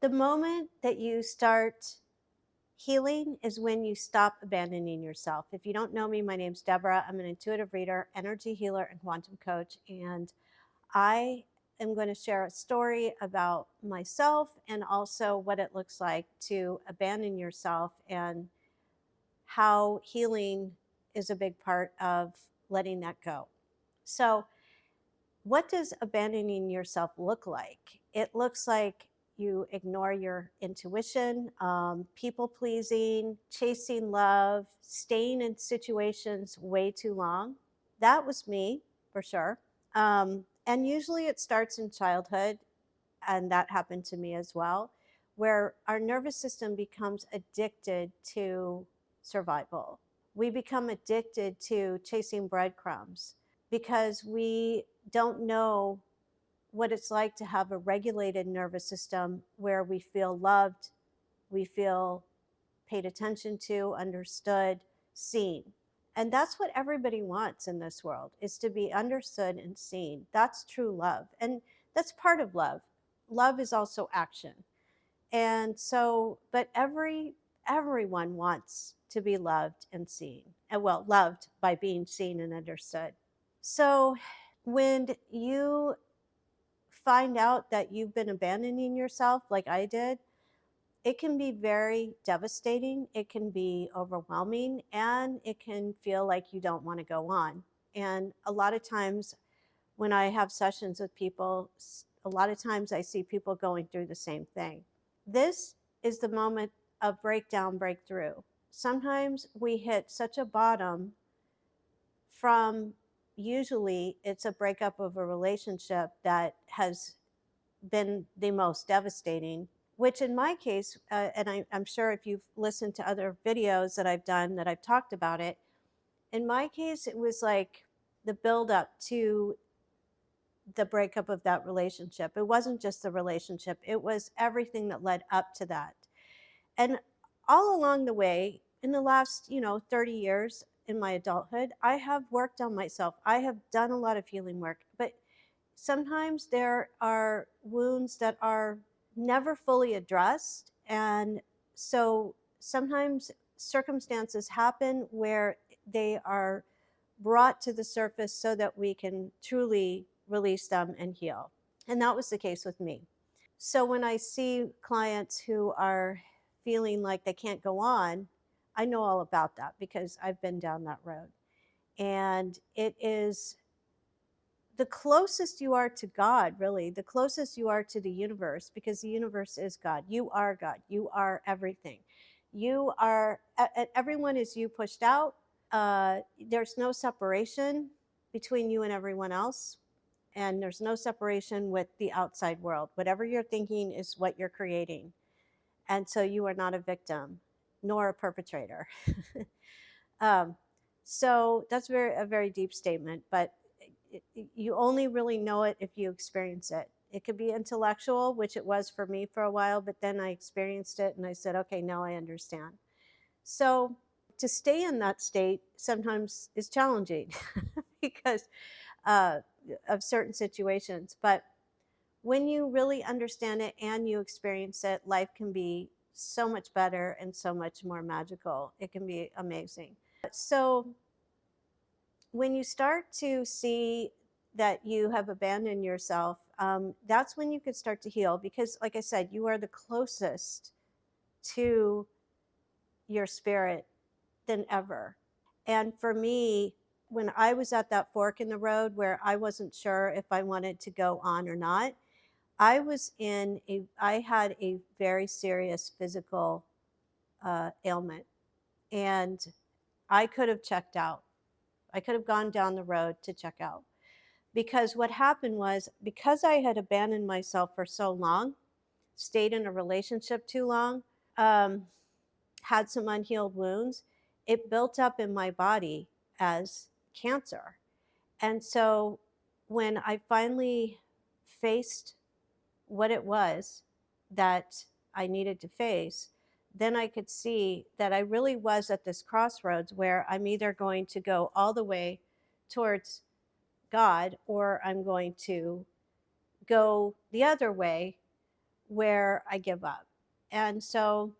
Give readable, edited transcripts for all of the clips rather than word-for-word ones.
The moment that you start healing is when you stop abandoning yourself. If you don't know me, my name's Deborah. I'm an intuitive reader, energy healer, and quantum coach. And I am going to share a story about myself and also what it looks like to abandon yourself and how healing is a big part of letting that go. So, what does abandoning yourself look like? It looks like you ignore your intuition, people pleasing, chasing love, staying in situations way too long. That was me for sure. And usually it starts in childhood, and that happened to me as well, where our nervous system becomes addicted to survival. We become addicted to chasing breadcrumbs because we don't know what it's like to have a regulated nervous system where we feel loved, we feel paid attention to, understood, seen. And that's what everybody wants in this world, is to be understood and seen. That's true love. And that's part of love. Love is also action. And so, but everyone wants to be loved and seen. And well, loved by being seen and understood. So when you find out that you've been abandoning yourself like I did, it can be very devastating. It can be overwhelming, and it can feel like you don't want to go on. And a lot of times when I have sessions with people, a lot of times I see people going through the same thing. This is the moment of breakdown, breakthrough. Sometimes we hit such a bottom from, usually it's a breakup of a relationship that has been the most devastating, which in my case, and I'm sure if you've listened to other videos that I've done that I've talked about it, in my case, it was like the buildup to the breakup of that relationship. It wasn't just the relationship, it was everything that led up to that. And all along the way, in the last, 30 years in my adulthood, I have worked on myself. I have done a lot of healing work, but sometimes there are wounds that are never fully addressed. And so sometimes circumstances happen where they are brought to the surface so that we can truly release them and heal. And that was the case with me. So when I see clients who are feeling like they can't go on, I know all about that because I've been down that road. And it is the closest you are to God, really, the closest you are to the universe, because the universe is God. You are God. You are everything. You are, everyone is you pushed out. There's no separation between you and everyone else. And there's no separation with the outside world. Whatever you're thinking is what you're creating. And so you are not a victim nor a perpetrator. um, so that's a very deep statement, but you only really know it if you experience it. It could be intellectual, which it was for me for a while, but then I experienced it and I said, okay, now I understand. So to stay in that state sometimes is challenging because uh, of certain situations. But when you really understand it and you experience it, life can be so much better and so much more magical. It can be amazing. So when you start to see that you have abandoned yourself, that's when you could start to heal because, like I said, you are the closest to your spirit than ever. And for me, when I was at that fork in the road where I wasn't sure if I wanted to go on or not, I had a very serious physical ailment, and I could have checked out. I could have gone down the road to check out. Because what happened was, because I had abandoned myself for so long, stayed in a relationship too long, um, had some unhealed wounds, it built up in my body as cancer. And so when I finally faced what it was that I needed to face, then I could see that I really was at this crossroads where I'm either going to go all the way towards God or I'm going to go the other way where I give up. And so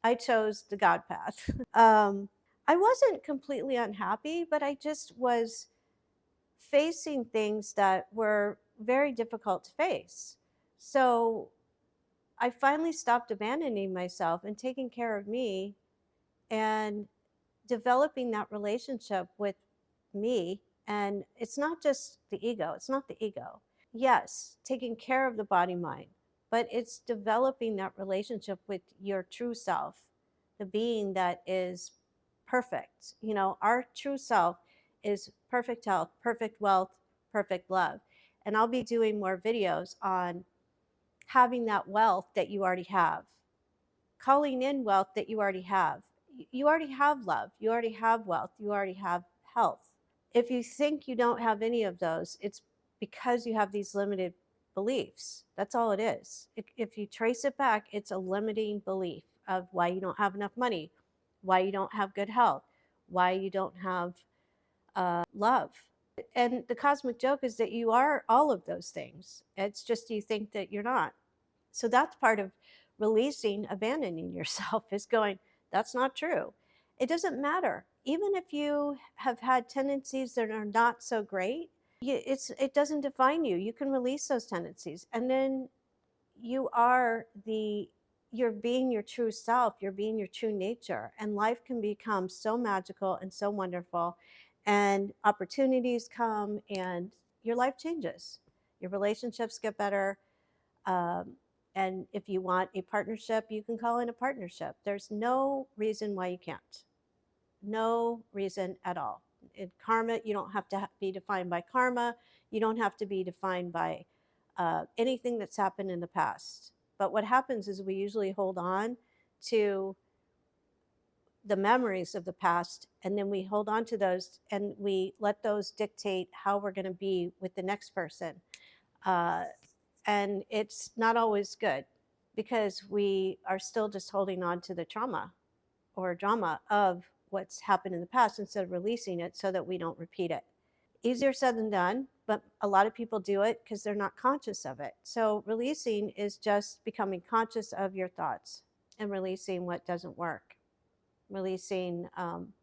I chose the God path. I wasn't completely unhappy, but I just was facing things that were very difficult to face. So I finally stopped abandoning myself and taking care of me and developing that relationship with me. And it's not just the ego, it's not the ego. Yes, taking care of the body mind, but it's developing that relationship with your true self, the being that is perfect. You know, our true self is perfect health, perfect wealth, perfect love. And I'll be doing more videos on having that wealth that you already have, calling in wealth that you already have. You already have love, you already have wealth, you already have health. If you think you don't have any of those, it's because you have these limited beliefs. That's all it is. If you trace it back, it's a limiting belief of why you don't have enough money, why you don't have good health, why you don't have love. And the cosmic joke is that you are all of those things. It's just you think that you're not. So that's part of releasing, abandoning yourself is going, that's not true. It doesn't matter. Even if you have had tendencies that are not so great, it doesn't define you. You can release those tendencies. And then you are you're being your true self, you're being your true nature. And life can become so magical and so wonderful. And opportunities come and your life changes. Your relationships get better, um, and if you want a partnership, you can call in a partnership. There's no reason why you can't. No reason at all. In karma, you don't have to be defined by karma. You don't have to be defined by anything that's happened in the past. But what happens is we usually hold on to the memories of the past, and then we hold on to those and we let those dictate how we're going to be with the next person. Uh, and it's not always good because we are still just holding on to the trauma or drama of what's happened in the past instead of releasing it so that we don't repeat it. Easier said than done, but a lot of people do it because they're not conscious of it. So releasing is just becoming conscious of your thoughts and releasing what doesn't work, releasing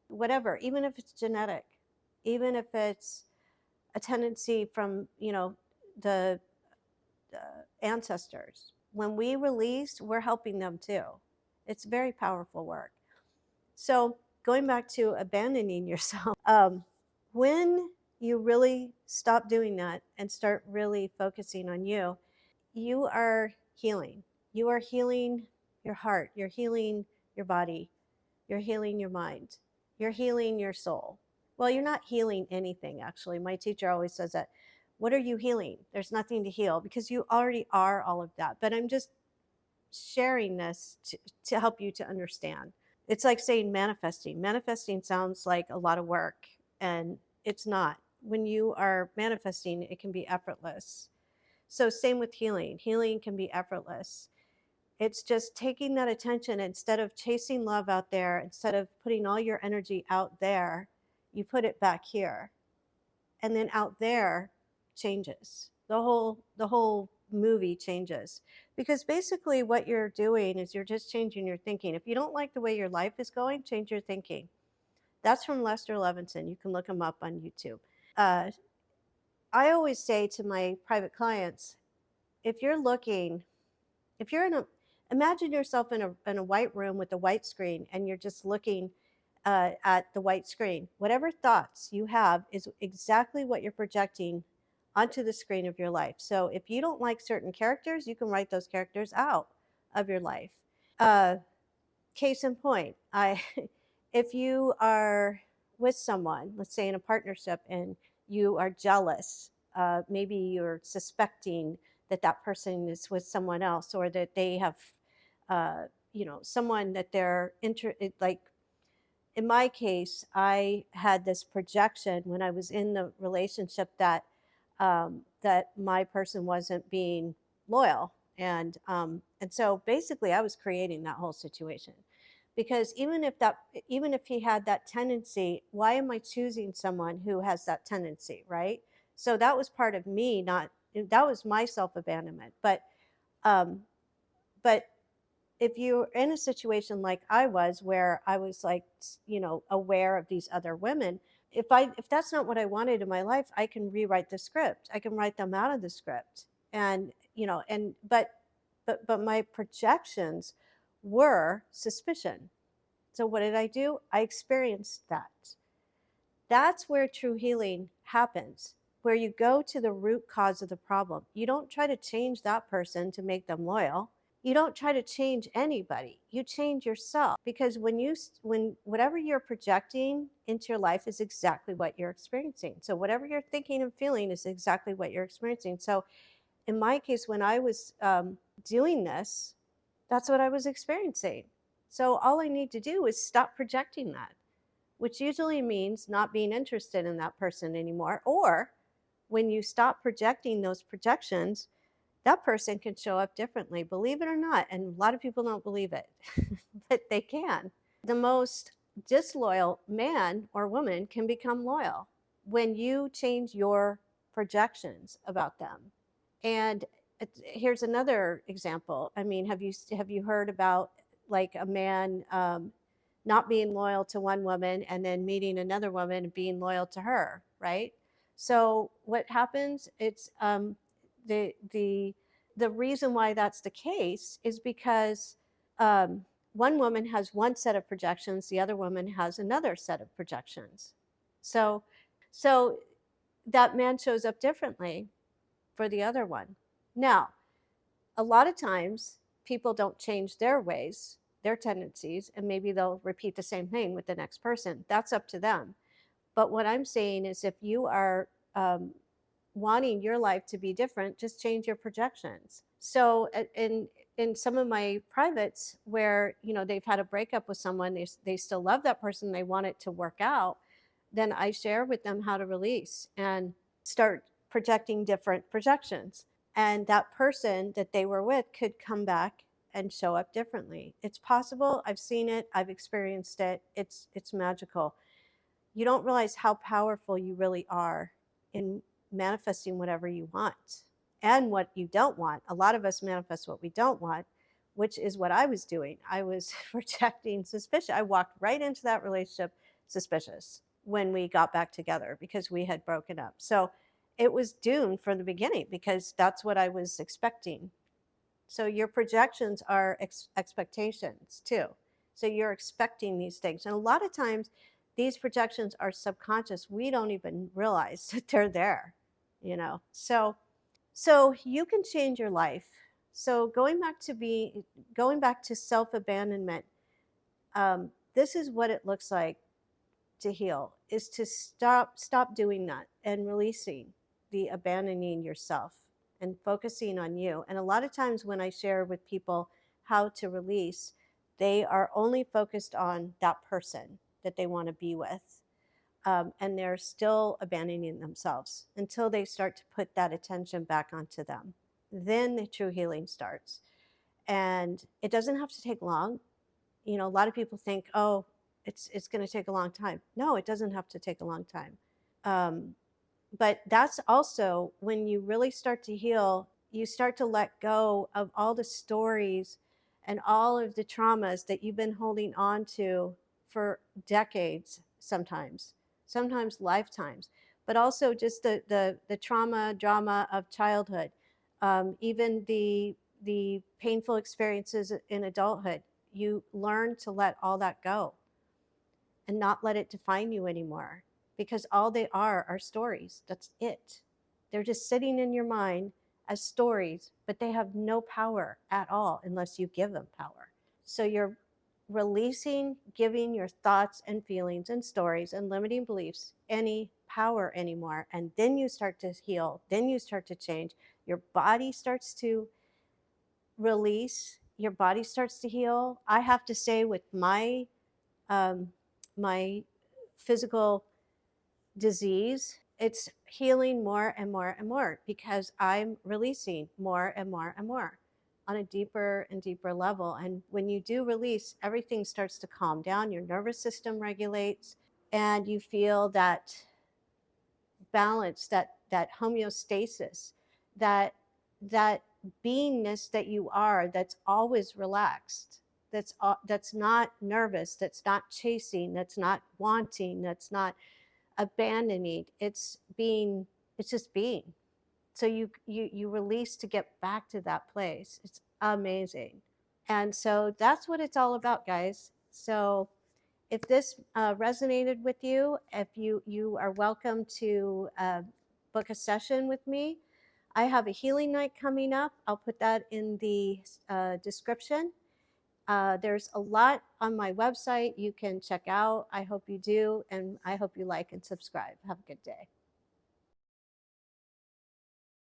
whatever, even if it's genetic, even if it's a tendency from, the ancestors. When we release, we're helping them too. It's very powerful work. So, going back to abandoning yourself, when you really stop doing that and start really focusing on you, you are healing. You are healing your heart, you're healing your body, you're healing your mind, you're healing your soul. Well, you're not healing anything, actually. My teacher always says that. What are you healing? There's nothing to heal because you already are all of that. But I'm just sharing this to help you to understand. It's like saying manifesting. Manifesting sounds like a lot of work, and it's not. When you are manifesting, it can be effortless. So, same with healing. Healing can be effortless. It's just taking that attention instead of chasing love out there, instead of putting all your energy out there, you put it back here. And then out there changes. The whole movie changes. Because basically what you're doing is you're just changing your thinking. If you don't like the way your life is going, change your thinking. That's from Lester Levinson. You can look him up on YouTube. Uh, I always say to my private clients, if you're looking if you're in a imagine yourself in a white room with a white screen and you're just looking at the white screen, whatever thoughts you have is exactly what you're projecting onto the screen of your life. So if you don't like certain characters, you can write those characters out of your life. uh, Case in point, I if you are with someone, let's say in a partnership, and you are jealous, maybe you're suspecting that that person is with someone else, or that they have, uh, someone that they're like in my case, I had this projection when I was in the relationship that my person wasn't being loyal, and so basically I was creating that whole situation, because even if he had that tendency, why am I choosing someone who has that tendency, right? So that was part of me, not that was my self abandonment, but Um, but if you're in a situation like I was, where I was like, aware of these other women, if that's not what I wanted in my life, I can rewrite the script. I can write them out of the script. And, but my projections were suspicion. So what did I do? I experienced that. That's where true healing happens, where you go to the root cause of the problem. You don't try to change that person to make them loyal. You don't try to change anybody. You change yourself, because when whatever you're projecting into your life is exactly what you're experiencing. So whatever you're thinking and feeling is exactly what you're experiencing. So in my case, when I was doing this, that's what I was experiencing. So all I need to do is stop projecting that, which usually means not being interested in that person anymore. Or when you stop projecting those projections, that person can show up differently, believe it or not. And a lot of people don't believe it, but they can. The most disloyal man or woman can become loyal when you change your projections about them. And here's another example. I mean, have you heard about like a man not being loyal to one woman and then meeting another woman and being loyal to her, right? So what happens? It's the the reason why that's the case is because um, one woman has one set of projections, the other woman has another set of projections. So so that man shows up differently for the other one. Now, a lot of times people don't change their ways, their tendencies, and maybe they'll repeat the same thing with the next person. That's up to them. But what I'm saying is, if you are wanting your life to be different, just change your projections. So in some of my privates, where they've had a breakup with someone, they still love that person, they want it to work out, then I share with them how to release and start projecting different projections. And that person that they were with could come back and show up differently. It's possible. I've seen it. I've experienced it. It's magical. You don't realize how powerful you really are in manifesting whatever you want and what you don't want. A lot of us manifest what we don't want, which is what I was doing. I was projecting suspicion. I walked right into that relationship suspicious when we got back together because we had broken up. So it was doomed from the beginning because that's what I was expecting. So your projections are expectations too. So you're expecting these things. And a lot of times these projections are subconscious. We don't even realize that they're there. So you can change your life. So going back to self-abandonment, this is what it looks like to heal, is to stop doing that and releasing the abandoning yourself and focusing on you. And a lot of times when I share with people how to release, they are only focused on that person that they want to be with. And they're still abandoning themselves until they start to put that attention back onto them. Then the true healing starts. And it doesn't have to take long. A lot of people think, oh, it's going to take a long time. No, it doesn't have to take a long time. Um, but that's also when you really start to heal, you start to let go of all the stories and all of the traumas that you've been holding on to for decades, sometimes lifetimes, but also just the trauma drama of childhood, even the painful experiences in adulthood. You learn to let all that go and not let it define you anymore, because all they are stories. That's it. They're just sitting in your mind as stories, but they have no power at all unless you give them power. So you're releasing giving your thoughts and feelings and stories and limiting beliefs any power anymore. And then you start to heal, then you start to change. Your body starts to release, your body starts to heal. I have to say, with um, my physical disease, it's healing more and more and more because I'm releasing more and more and more on a deeper and deeper level. And when you do release, everything starts to calm down. Your nervous system regulates, and you feel that balance, that homeostasis, that beingness that you are, that's always relaxed, that's not nervous, that's not chasing, that's not wanting, that's not abandoning. It's being, it's just being. So you release to get back to that place. It's amazing. And so that's what it's all about, guys. So if this resonated with you, if you are welcome to book a session with me. I have a healing night coming up. I'll put that in the description. There's a lot on my website you can check out. I hope you do, and I hope you like and subscribe. Have a good day.